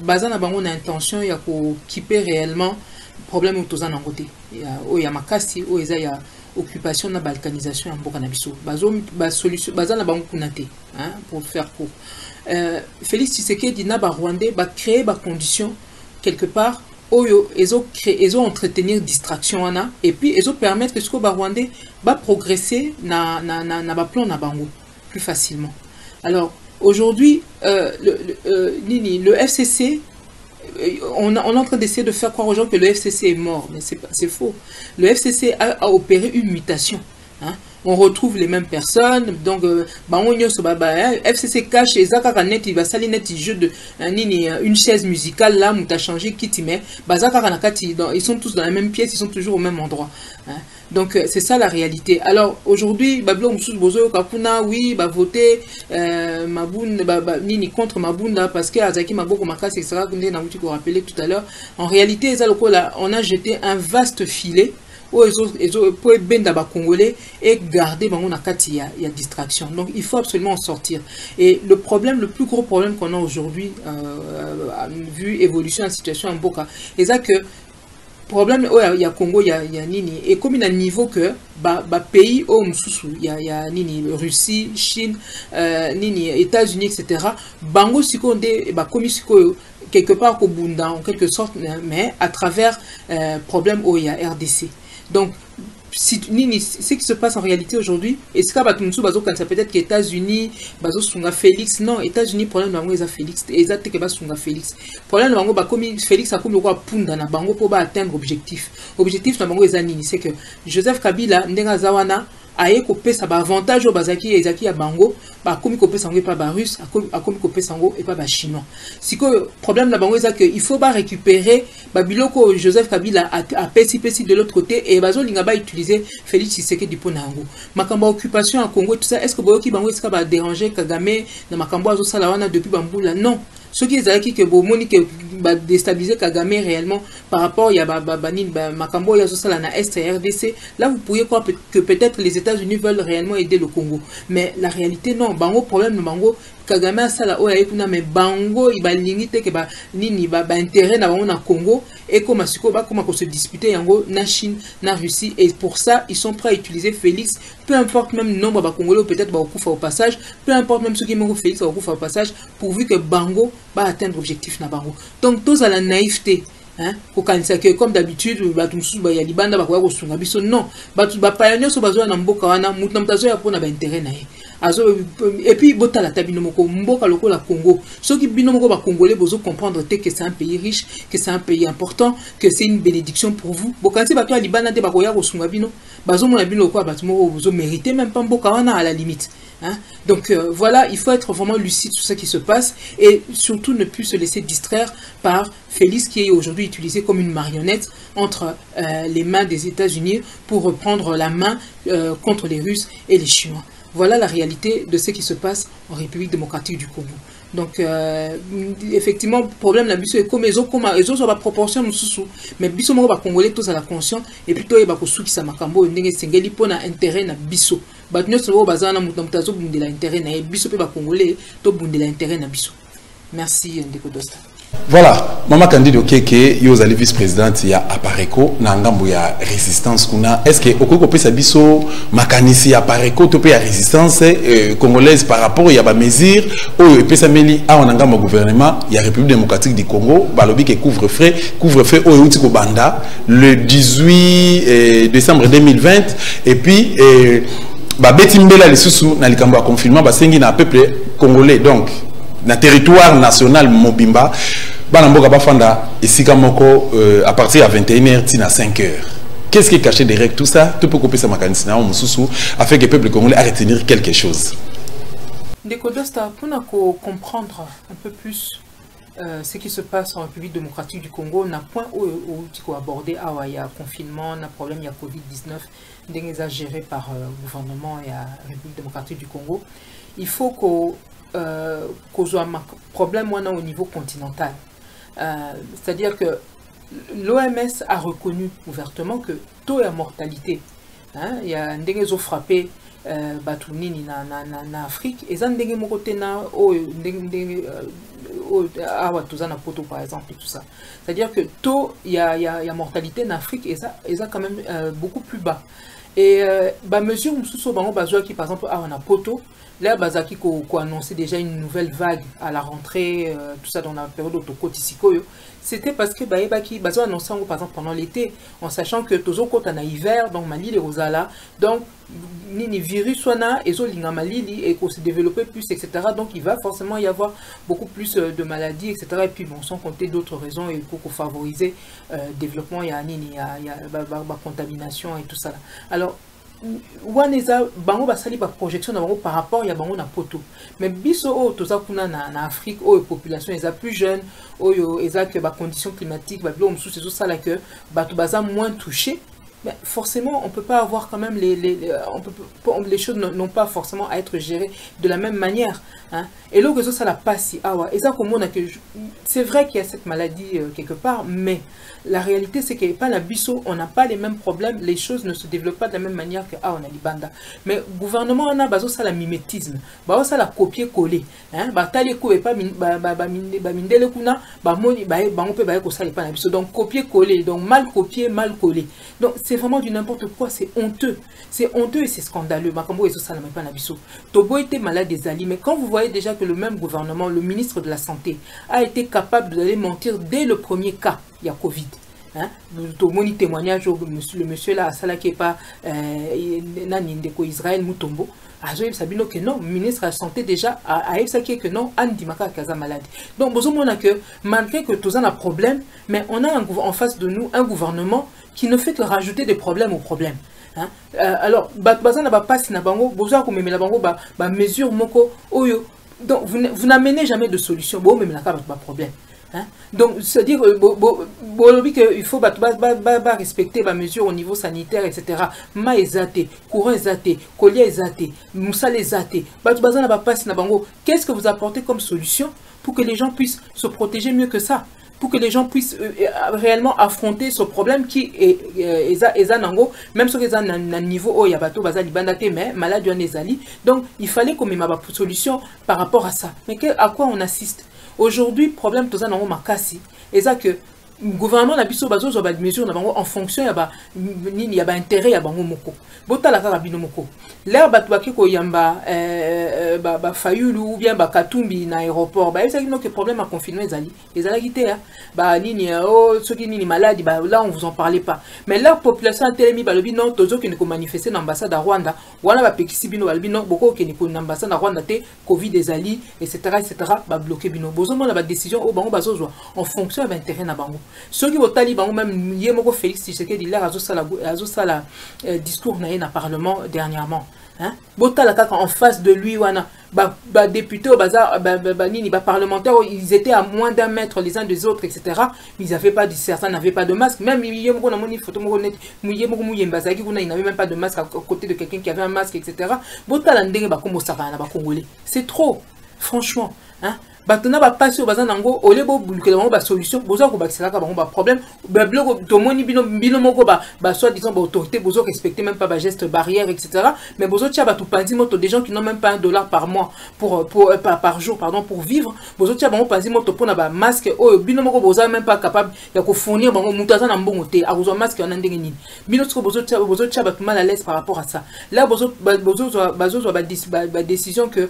baza na bango na intention ya ko kiper réellement problème autoza na côté ya makasi o eza ya occupation na balkanisation en mboka na biso ba solution baza na bango kuna te pour faire court Félix Tshisekedi na ba Rwandais ba créer ba conditions quelque part oyo ezo entretenir distraction wana et puis ezo permettre que ce ba Rwandais ba progresser na ba plan na bango plus facilement. Alors aujourd'hui le FCC on est en train d'essayer de faire croire aux gens que le FCC est mort, mais c'est faux. Le FCC a opéré une mutation. On retrouve les mêmes personnes, donc FCC cache et Zaka net il va salir net jeu de une chaise musicale là, où tu as changé qui mais ils sont tous dans la même pièce, ils sont toujours au même endroit. Donc c'est ça la réalité. Alors aujourd'hui, oui, voter contre Mabunda parce que Azaki Maboko Makas, etc. Comme rappelé tout à l'heure. En réalité, on a jeté un vaste filet pour benda ba congolais et garder bango na kati ya distraction. Donc il faut absolument en sortir. Et le problème, le plus gros problème qu'on a aujourd'hui, vu évolution de la situation en Mboka, c'est ça que problème il y a Congo il y a nini et comme il a niveau que pays au msusu il y a nini Russie, Chine, nini États-Unis etc. Bango sikonde comme siko quelque part au bunda en quelque sorte mais à travers problème il y a RDC. Donc ce qui se passe en réalité aujourd'hui, est-ce que peut-être que États-Unis, Félix, non, États-Unis, problème de Félix, Félix. Problème de comme Félix a comme le roi Punda na bango pour atteindre objectif. Objectif na bango c'est que Joseph Kabila ndenga zawana aye kopé ça avantage au bazaki ezaki ya bango ba komi kopé sango pas ba russe a komi kopé sango et pas ba chinois. Si que problème na bango c'est que il faut pas récupérer ba biloko Joseph Kabila a pesi de l'autre côté et bazo linga ba utiliser Félix Tshisekedi pour nango. Makamba occupation en Congo tout ça est-ce que boyoki bango est-ce que ba déranger Kagame na makambo azo sala wana depuis bambula non. ceux qui ont que bomoni que déstabiliser Kagame réellement par rapport il y a Makambo ya ça na Est et RDC, là vous pourriez croire que peut-être les États-Unis veulent réellement aider le Congo, mais la réalité non. Bango problème de Bango Kagame a ça là kuna mais Bango il va limiter que nini intérêt na bango na Congo et comme se disputer yango na Chine na Russie, et pour ça ils sont prêts à utiliser Félix, peu importe même nombre de Congolais peut-être au passage, peu importe même ceux qui m'ont Félix au passage, pourvu que Bango va atteindre l'objectif na Bango. Donc tous à la naïveté. Hein, que comme d'habitude, non, et puis bota la tabinomoko mboka loko la Congo, ceux qui binomoko ba congolais bozo comprendre que c'est un pays riche, que c'est un pays important, que c'est une bénédiction pour vous. Bokansi bato ya libana de bakoya ko sunga bino bazo mona bino ko batimo bozo mériter même pas mboka wana à la limite. Hein? Donc voilà, il faut être vraiment lucide sur ce qui se passe et surtout ne plus se laisser distraire par Félix qui est aujourd'hui utilisé comme une marionnette entre les mains des États-Unis pour reprendre la main contre les Russes et les Chinois. Voilà la réalité de ce qui se passe en République démocratique du Congo. Donc, effectivement, problème la biso est comme les autres sont proportion nous sous, mais biso mo ba congolais tous à la conscience et plutôt il ba ko sou qui sa makambo ndenge sengeli pona intérêt na biso. Ba nyo so bazana mutazo bundela intérêt na biso pe ba congolais to bundela intérêt na biso. Merci Ndeko Dosta. Voilà, Mama Candido Keke, yo zali vice-présidente ya Apareco, na ngambo ya résistance kuna. Est-ce que okoko pesa biso makanisi ya Apareco to pe ya résistance congolaise par rapport ya ba mesure oyo pesa meli a on ngambo gouvernement ya République démocratique du Congo, balobi ke couvre-feu oyo uti ko banda le 18 décembre 2020 et puis ba betimbela lisusu na likambo ya confinement ba sengi na peuple congolais, donc na territoire national mobimba bana mboka bafanda esika moko à partir de 21h tina 5h. Qu'est-ce qui est caché derrière tout ça? Tu peux couper ça mécanisme afin que le peuple congolais à retenir quelque chose. Ndeko Dosta, pour comprendre un peu plus ce qui se passe en République démocratique du Congo, on a point où tu peux aborder il y a confinement, il y a problème, il y a Covid-19, déjà géré par le gouvernement et la République démocratique du Congo. Il faut qu'on ait un problème au niveau continental. C'est-à-dire que l'OMS a reconnu ouvertement que taux de mortalité, il y a des gens frappés Batounini na Afrique, et ça ndenge mokote na poto par exemple et tout ça. C'est-à-dire que taux il y a mortalité en Afrique et ça quand même beaucoup plus bas. Et mesure mususu bango bazwa qui par exemple on a poto là bazaki ko annoncer déjà une nouvelle vague à la rentrée tout ça dans la période autocotisikoyo. C'était parce que qui bazwa annoncer par exemple pendant l'été en sachant que tozo kota na hiver donc Mali les Rosala donc ni virus wana ezo linga Mali et qu'on se développer plus etc. Donc il va forcément y avoir beaucoup plus de maladies etc. Et puis bon sans compter d'autres raisons et pour favoriser développement il y a contamination et tout ça là. Alors waneza bango basali ba projection par rapport ya bango na poto mais biso toza kuna na Afrique population eza plus jeune eza que ba conditions climatiques ba bilo msou c'est ça là que bato baza moins touchés. Mais forcément, on ne peut pas avoir quand même les choses n'ont pas forcément à être gérées de la même manière. Hein. Et là, ça la passe. C'est vrai qu'il y a cette maladie quelque part, mais la réalité, c'est qu'il n'y a pas la bisso, on n'a pas les mêmes problèmes, les choses ne se développent pas de la même manière que on a l'Ibanda. Mais le gouvernement, on a ça la mimétisme, ça la copier-coller. Donc copier-coller, donc mal copier, mal coller. Donc c'est vraiment du n'importe quoi, c'est honteux et c'est scandaleux. Tobo était malade des alliés, mais quand vous voyez déjà que le même gouvernement, le ministre de la Santé, a été capable d'aller mentir dès le premier cas, il y a Covid. Hein? Le témoignage, le monsieur là, ça là qui est pas Israël Moutombo. Sabino que non, le ministre de la Santé déjà a dit que non, Andy Maka Kaza malade. Donc, on a que malgré que tout ça a un problème, mais on a en face de nous un gouvernement qui ne fait que rajouter des problèmes aux problèmes. Hein? Alors, bazana ba passe na bango, boza ko memela bango ba mesure moko oyo. Donc vous n'amenez jamais de solution. Bon même la pas problème. Hein? Donc c'est-à-dire qu'il faut respecter les mesures au niveau sanitaire etc. Ma ezate, courant ezate, collier ezate, moussal ezate. Bazana ba passe na bango. Qu'est-ce que vous apportez comme solution pour que les gens puissent se protéger mieux que ça, pour que les gens puissent réellement affronter ce problème qui est nango, même si ils ont un niveau où il y a bateau bazali bandate mais maladie en ezali. Donc il fallait qu'on ait une solution par rapport à ça. Mais à quoi on assiste aujourd'hui? Problème tout ça nango makasi, et ça que le gouvernement a biso bazo zo ba mesure na bango en fonction ya ba nini ya ba intérêt ya bango moko botala kaka bino moko l'air batu baki ko yamba ba fayulu ou bien ba katumbi na aéroport ba ça que problème à confiner les alagité ba nini oh ceux qui nini malade ba là on vous en parlait pas, mais la population a télé mi ba lobi non tozo qui ne ko manifester dans l'ambassade à Rwanda wana ba pekisi bino ba lobi non boko qui ne ko l'ambassade à Rwanda te covid des ali etc ba bloquer bino bozo mo na ba décision au bango bazo zo en fonction de l'intérêt na bango. Ceux qui votent Taliban ou même Yemoko Félix Tshisekedi il a sala discours na na parlement dernièrement hein botala kaka en face de lui wana ba député au bazar nini ba parlementaires ils étaient à moins d'un mètre les uns des autres etc. Mais ils avaient pas certains n'avaient pas de masque, même Yemoko na moni photo moko net Yemoko Muyembazaki kuna il n'avait même pas de masque à côté de quelqu'un qui avait un masque etc. Botala ndenge ba kombo saka na ba congolais c'est trop franchement hein. Batona ba passer au bazar nango ole bo buluke bango ba solution bozo ko bakisaka bango ba problème ba bloco to moni bino moko ba soit disant ba autorité bozo respecter même pas ba geste barrière etc. mais bozo tia ba tout panzi moto des gens qui n'ont même pas $1 par mois par jour pardon pour vivre bozo tia bango panzi moto pona ba masque o bino moko bozo même pas capable ya ko fournir bango mutaza na mbongo te a bozo masque na ndenge nini bino tsko bozo tia ba tout mal à l'aise par rapport à ça là bozo ba décision que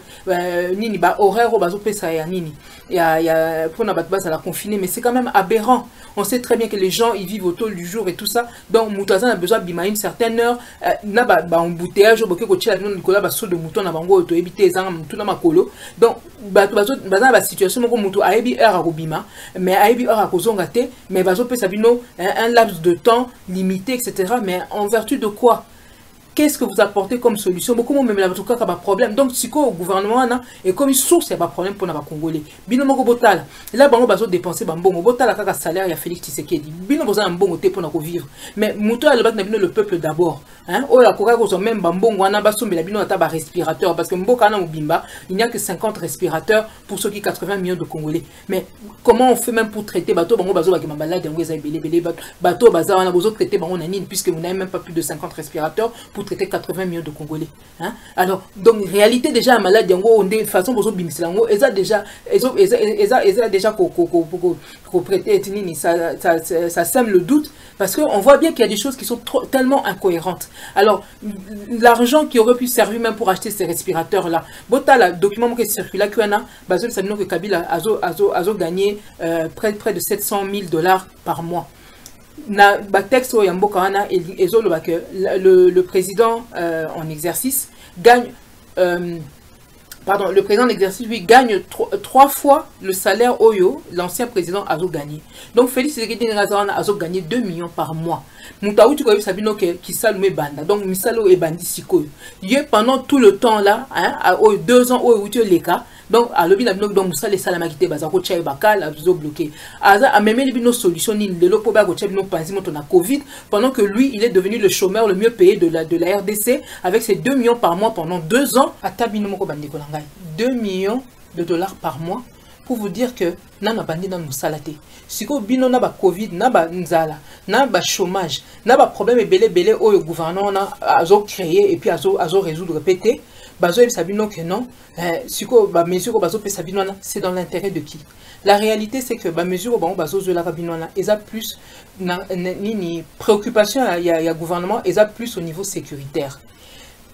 nini ba horaire bazo pesa ya nini il y a pour na base à la confiner, mais c'est quand même aberrant. On sait très bien que les gens ils vivent autour du jour et tout ça, donc Moutazan a besoin d'y une certaine heure na ba embouteillage boké ko tchela non Nicolas ba saut de mouton na bango to éviter ezanga mutu na makolo, donc bazo ba situation moko mutu a ebi heure a kobima mais a ebi heure a kozonga te mais bazo pesa bino un laps de temps limité etc. mais en vertu de quoi? Qu'est-ce que vous apportez comme solution? Beaucoup même la tout cas pas problème. Donc si au gouvernement et comme une source il y a pas problème pour les Congolais. Bino moko botal. Là bango bazo dépenser bambongo botal kaka salaire ya Félix Tshisekedi. Bino boza mbongo te pour na vivre. Mais muto a le bat na bino le peuple d'abord. Hein? Oh la koka ko même bambongo wana basombe la bino ata ba respirateur parce que mboka na mobimba, il n'y a que 50 respirateurs pour ceux qui 80 millions de Congolais. Mais comment on fait même pour traiter bateau bango bazo ba malade ngo eza belé bateau baza wana bozo traiter bango na nini puisque vous n'avez même pas plus de 50 respirateurs pour traiter 80 millions de Congolais. Hein? Alors, donc, en réalité, déjà, la maladie, de façon, ils ont déjà ça sème le doute, parce qu'on voit bien qu'il y a des choses qui sont tellement incohérentes. Alors, l'argent qui aurait pu servir même pour acheter ces respirateurs-là, le document qui circule là, que Kabila a gagné près de $700 000 par mois. Na texte où yamboka le président en exercice gagne le président en exercice lui gagne 3 fois le salaire Oyo l'ancien président a gagné. Donc Félix Tshisekedi a gagné 2 millions par mois. Moutaou tu connais Sabino qui salume banda. Donc misalo et bandi siko. Pendant tout le temps là hein 2 ans où tu les cas. Donc à l'objet donc Moussa les salamakité bazako tchai bakal a bloqué. A même les solutions ni le lopo ba ko tchai no panzi moto na Covid pendant que lui il est devenu le chômeur le mieux payé de la RDC avec ses 2 millions par mois pendant 2 ans à tabino moko bandiko langai. 2 millions de dollars par mois pour vous dire que nana bandi na musalate. Siko bino na ba Covid na ba nzala na ba chômage na ba problème belé au gouvernement na azo créer et puis azo résoudre répéter. Bazo sabino que non siko ba mesure bazo pe sabino na c'est dans l'intérêt de qui? La réalité c'est que ba mesure ba bazo zo la rabino na eza plus ni préoccupation il y a gouvernement eza plus au niveau sécuritaire.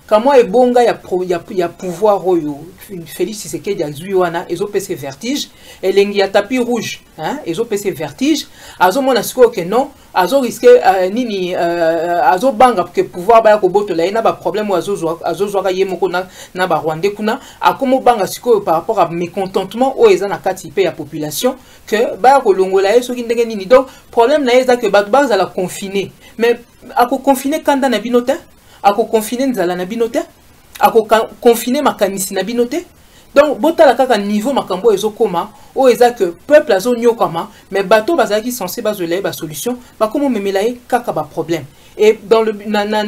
Quand moi et bonga il y a pouvoir oyo Félix Tshisekedi a zuiwana ezo pese vertige et lengi a tapis rouge hein ezo pese vertige azo mona siko que non azo risquer nini azo banga que pouvoir ba ko boto la na ba problème azo ka yemoko na ba Rwandais kuna akomo banga siko par rapport à mécontentement o eza na kati pe ya population que ba ko longola eso ki ndenge nini. Donc problème na eza que ba za la confiner mais ako confiner kanda na binote ako confiner nzala na binote ako confiner makanisi na binote. Donc botala kaka niveau makambo ezokoma o eza que peuple azo nyokama mais bateau bazaki censé bazolé ba solution ba komo memelaye kaka ba problème et dans le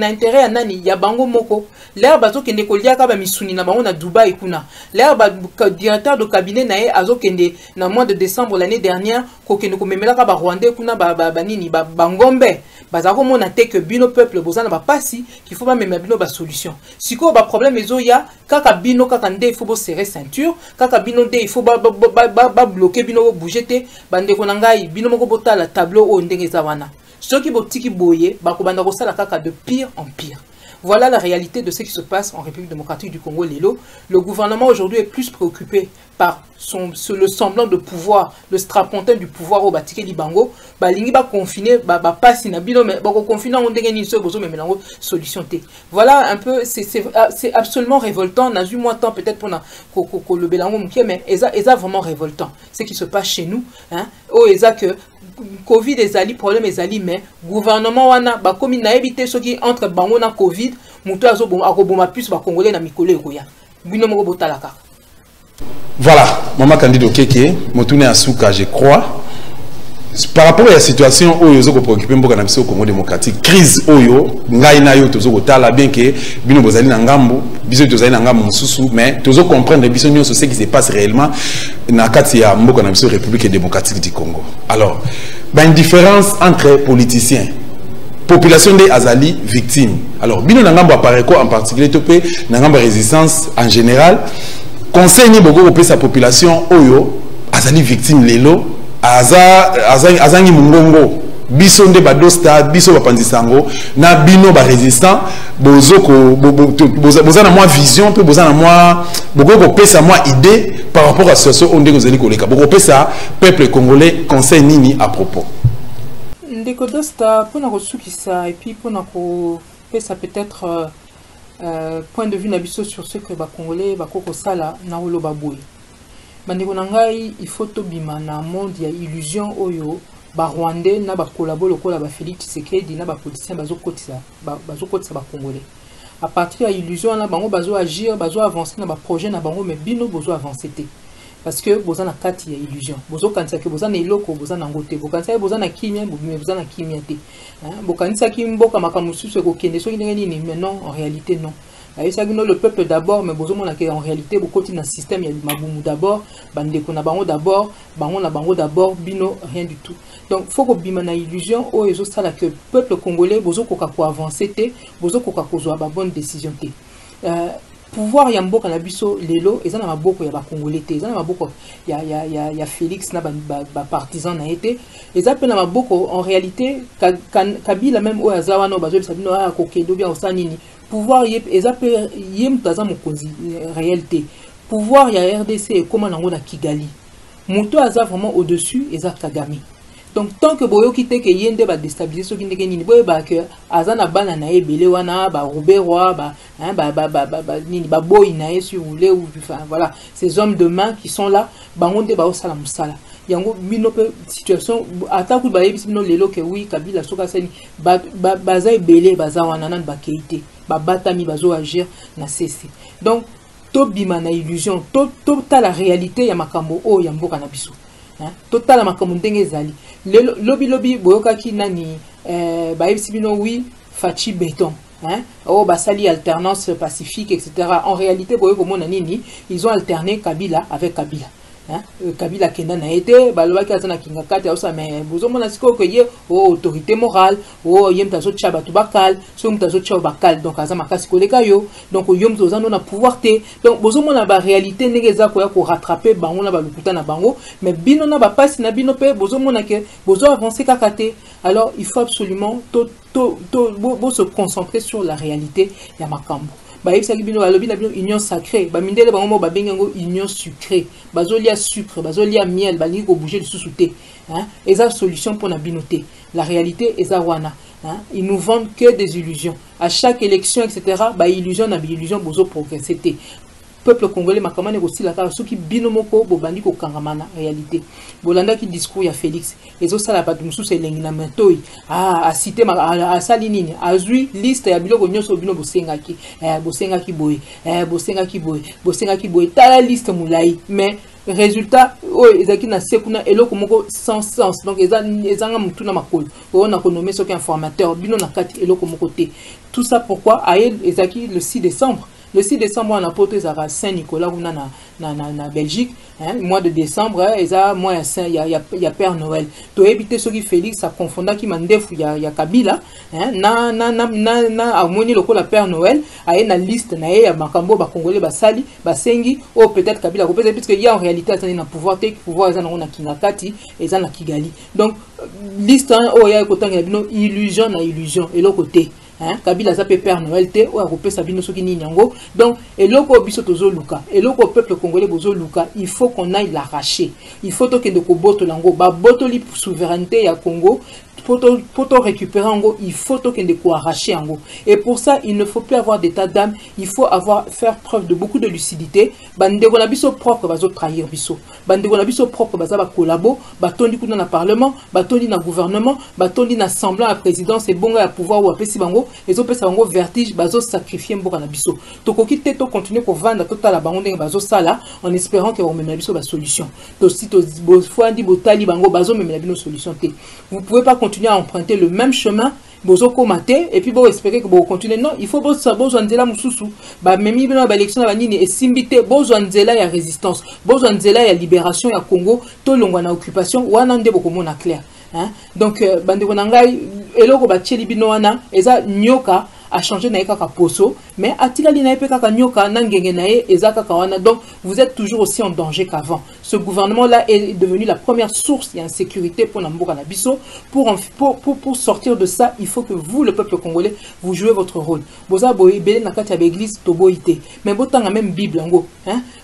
intérêt anani ya bango moko l'air bazo kende kolia ka ba misuni na bango na Dubaï kuna l'air ba directeur de cabinet na ye azo kende na mois de décembre l'année dernière ko kende ko memela ka ba Rwandais kuna ba nini ba ngombe bazako mona te que bino peuple bozana ba pasi qu'il faut pas même bino ba solution siko ba problème ezo ya kaka bino kaka nde il faut bo serrer ceinture kaka bino nde il faut ba bloquer bino bouger te bande ko ngai bino moko botala tableau o ndenge za wana ceux qui botiki boye bakobanda ko sala kaka de pire en pire. Voilà la réalité de ce qui se passe en République démocratique du Congo, Lelo. Le gouvernement aujourd'hui est plus préoccupé par le semblant de pouvoir, le strapontin du pouvoir au Batike Libango. Balingi ba confiner, ba passe na bino, mais ba confiner on dégage ni seul besoin mais melango solution T. Voilà un peu, c'est absolument révoltant. N'a eu moins de temps peut-être pour le belango mouké, mais eza vraiment révoltant. Ce qui se passe chez nous, hein. Oh eza que Covid ezali problème ezali mais gouvernement wana ba komi na éviter ceux qui entre bango na Covid muto azo akoboma plus ba congolais na mikolo ekoya bino moko botalaka. Voilà, Maman Candido Keke, Motune Asuka, je crois. Par rapport à la situation où ils ont préoccupé au Congo démocratique, crise oyo, ngai na yo tozo kotala bien que bino bozali na ngambo, biso tozali na ngambo mususu, mais tozo comprendre biso nyonso ce qui se passe réellement na kati ya mboka na biso République démocratique du Congo. Alors, une différence entre politiciens, population des Azali victimes. Alors, bino na ngambo apparaît quoi en particulier topé na ngambo résistance en général, conseil ni bogo sa population oyo Azali victime lelo azangi mungongo biso nde badosta biso bapanzisango na bino ba résistant bozoko bozana moi vision pe bozana moi boko pesa moi idée par rapport à ce onde kozeli koleka boko pesa peuple congolais conseil nini à propos ndeko dosta pona kosukisa et puis pona ko pesa peut-être point de vue na biso sur ce que ba congolais ba koko sala na holo baboy. Bandeko nangai il faut to bima na monde ya illusion oyo ba Rwandais na ba collabore lokola ba Félix Tshisekedi na ba politiciens bazokotisa ba congolais. À partir ya illusion na bango bazo agir, bazo avancer na ba projet na bango mais bino bozo avancer te. Parce que boza na kati ya illusion. Bozo kanisa ke boza na eloko boza na ngote. Bokanisa boza na kimia boza na kimia te. Hein, bokanisa ki mboka makamususu ko kende so nini mais non en réalité non. Le peuple d'abord, mais en réalité, beaucoup de système, il y a Maboumou d'abord, Bandeko na bango d'abord, Bango na bango d'abord, Bino, rien du tout. Donc, il faut que Bimana illusion, oh, et ça, que le peuple congolais, bozo koka ko avancer, bozo koka ko zoa ba bonne décision. Pouvoir yambo kanabiso lelo, et ça na boko ya ba congolais, et ça na boko ya Félix na ba partisan na été, et ça peut na boko en réalité, Kabila même au Azawano, bazo sabino a kokendo bien au sanini. Pouvoir yem taza mokonzi réalité pouvoir ya RDC et comment nango na Kigali moto aza vraiment au-dessus eza Kagame. Donc tant que boyo kite ke yende ba déstabiliser so kinde ke nini boyo ba que aza na bana na ebele wana ba Robertwa ba hein nini ba boy na ye sur roulé ou enfin voilà ces hommes de main qui sont là bangonde ba osala musala yango bino pe situation attaque ba yebisi bino lelo ke oui Kabila soka seni baza ebele baza wana nan ba keite batami bazo agir na cessé. Donc to bima na illusion to ta la réalité ya makambo o ya mboka na biso hein to ta la makambo ndenge ezali lobi boyoka ki nani ba ebisibino oui fachi béton hein oh basali alternance pacifique etc. En réalité boyoko mona nini ils ont alterné Kabila avec Kabila. Kabila kenda na été baloba ki azana kinga kati ausa mais bozo mona siko ko ye autorité morale o yem tazo tchaba tubakal so mtazo tchaba bakal donc azama kasi koleka yo donc yom tozano na pouvoir te donc bozo mona ba réalité ngeza ko ya ko rattraper bango na balukuta na bango mais bino na ba passe na bino pe bozo mona ke bozo avancer kakate. Alors il faut absolument se concentrer sur la réalité ya makambo. Ba yebisaki bino balobi na bino union sacrée ba mindele bango ba bengango union sucrée bazolia sucre bazolia miel balingi ko bouger lisusu te hein eza solution pour na binoté la réalité eza wana hein ils nous vendent que des illusions à chaque élection etc. ba illusion na bi illusion bozo progresser te peuple congolais makamane aussi la car ceux qui binomoko bobandi ko kangamana réalité bolanda ki discours ya Félix ezo sala ba musu se lengi na mentoi a cité a sali nini azui liste ya biloko nyoso bino bosengaki boy tala liste mulai mais résultat ezaki na sekuna eloko moko sans sens donc ezanga mutu na makolo on a nommé ce informateur bino na kati eloko moko te. Tout ça pourquoi aye ezaki le 6 décembre. Le 6 décembre, on a porté à Saint-Nicolas, na Belgique. Mois de décembre, il y a Père Noël. Tu as évité ce qui Félix, ça confondait qui mandef, il y a Kabila. Harmonie le la Père Noël, il y a une liste, il y a Makambo, Congolais, Basali, Basengi, ou peut-être Kabila. Parce qu'il y a en réalité un pouvoir, pouvoir, ils ont Kinakati, ils ont Kigali. Donc, liste, il y a illusion, illusion, et l'autre côté. Kabila ça peut Père Noël te ou Europé Sabino soki ni nyango. Donc eloko biso tozo luka eloko peuple congolais bozo luka, il faut qu'on aille l'arracher. Il faut que de koboto lango ba boto li souveraineté ya Congo pour récupérer en gros, il faut que de quoi arracher en gros. Et pour ça, il ne faut plus avoir d'état d'âme, il faut faire preuve de beaucoup de lucidité. Bandeko na biso propre bazo trahir biso. Bandeko na biso propre baza ba collabo, batondi kuna na parlement, batondi na gouvernement, batondi na assemblant à présidence et bonga ya pouvoir ou apesi bango, ezo pesa bango vertige bazo sacrifier mboka na biso. Tokoki te to continuer ko vendre tota la bango ndenge bazo sala en espérant que on mena biso ba solution. To si to bofuandi botali bango bazo mena biso solution te. Vous pouvez pas continuer à emprunter le même chemin, bozo komate et puis bon espérer que vous continuez. Non, il faut besoin de la mususu. Ba memi bino ba élection ba nini et simbité besoin de la résistance, besoin de la libération ya Congo, to longwa na occupation wana nde bokomona clair. Donc bandeko nangai eloko ba tcheli bino wana eza nyoka a changé na kaka poso mais atikali na kaka nyoka na ngenge na ye eza kaka wana. Donc vous êtes toujours aussi en danger qu'avant. Ce gouvernement là est devenu la première source d'insécurité pour Namboka na biso. Pour sortir de ça, il faut que vous, le peuple congolais, vous jouez votre rôle. Boza boye belé na kati ya église toboité. Mais botanga même Bible ngo,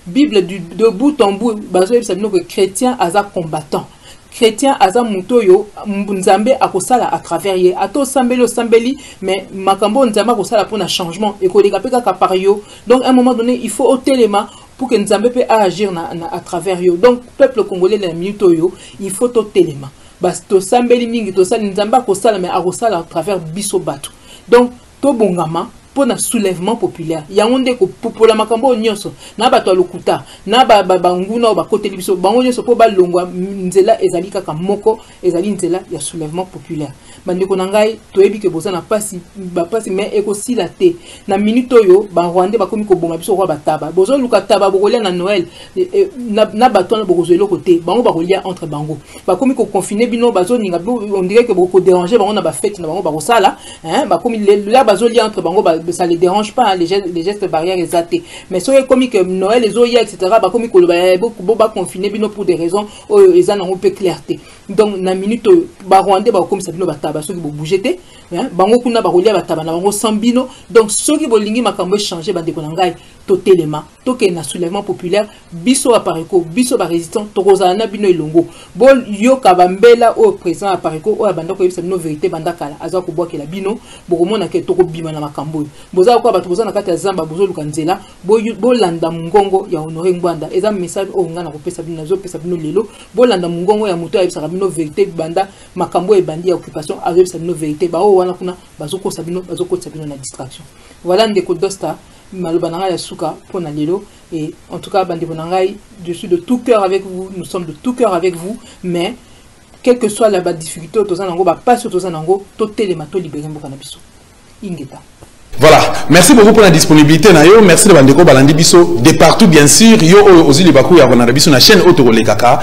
Bible de bout en bout, bazo yebisa que chrétien aza combattant. Chrétien aza mutoyo nzambe akosala à travers ye ato sambeli mais makambo nzambe akosala pour un changement et ko lekapeka ka par yo. Donc à un moment donné il faut au téléma pour que nzambe peut agir à travers yo. Donc peuple congolais la minute yo il faut au téléma bas to sambeli mingi to sala nzambe akosala mais akosala à travers biso bato. Donc to bongama pour un soulèvement populaire. Il y a un des pour la makambo nyonso na bato lokuta na banguna ba côté biso bango nyonso po ba longwa nzela ezali kaka moko ezali nzela ya soulèvement populaire. Bandeko nangai toyebi ke boza na pasi mais ekosi la te na minute oyo ba Rwanda ba komi ko bonga biso roi bataba bozo luka taba bokolia na Noël na bato na bokozo eloko te bango ba kolia entre bango ba komi ko confiner bino bazo ninga on dirait que boko déranger bango na ba fête na bango ba kosala ba komi là bazo lia entre bango ça les dérange pas les gestes barrières exatés mais so comme que Noël les oya etc ba comme ko ba confiner bino pour des raisons ils en ont peu clarté. Donc na minute ba Rwanda ba comme ça bino bataba ceux qui bo bouger te bango kuna ba kolia bataba na bango sambino. Donc ceux qui bolingi makambo changer ba ndeko nangai to telema to ke na soulèvement populaire biso apareko biso ba résistant to kozana bino elongo bol yo kabambela au président apareko o banda ko yebisa bino vérité banda kala aza ko boakela bino bokomona ke to ko bima na makambo boza kwa bato boza na kati ya zamba bozo luka nzela bolanda mungongo ya Honoré Ngwanda eza message o ngana ko pesa bino zo pesa bino lelo bolanda mungongo ya muto yebisa bino vérité banda makambo e bandi ya occupation azo yebisa bino vérité ba o wana kuna bazoko sabino na distraction. Voilà ndeko Dosta Malobananga ya suka pour na lelo. Et en tout cas bandeko nangai je suis de tout cœur avec vous, nous sommes de tout cœur avec vous, mais quelle que soit la difficulté tozanango ba pas sur tozanango to telemato libérer mboka na biso ingeta. Voilà, merci beaucoup pour la disponibilité. Merci de Bandeko Balandi Biso de partout, bien sûr. Yo aussi les Bakou ya Ronald Biso na chaîne Otoro le Kaka.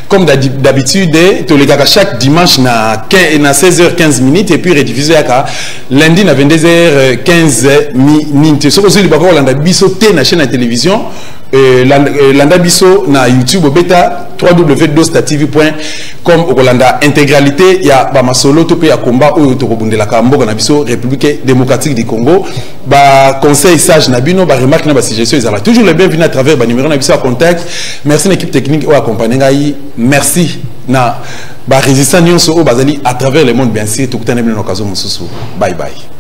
Comme d'habitude, to le Kaka chaque dimanche na 16h15 et puis rediffusé à lundi na 22h15 minutes. So aussi les Bakou Balanda Biso te na chaîne de télévision. Landa Biso na YouTube beta www.dostatv.com Olanda intégralité ya ba masolo to pe ya combat o to kobundela ka mboka na biso République démocratique du Congo ba conseil sage na bino ba remarque na ba suggestion ils toujours les bienvenus à travers ba numéro na biso à contact. Merci l'équipe technique o accompagner ngai, merci na ba résistance nyonso o bazali à travers le monde bien sûr to kutana bino na kazo mususu. Bye bye.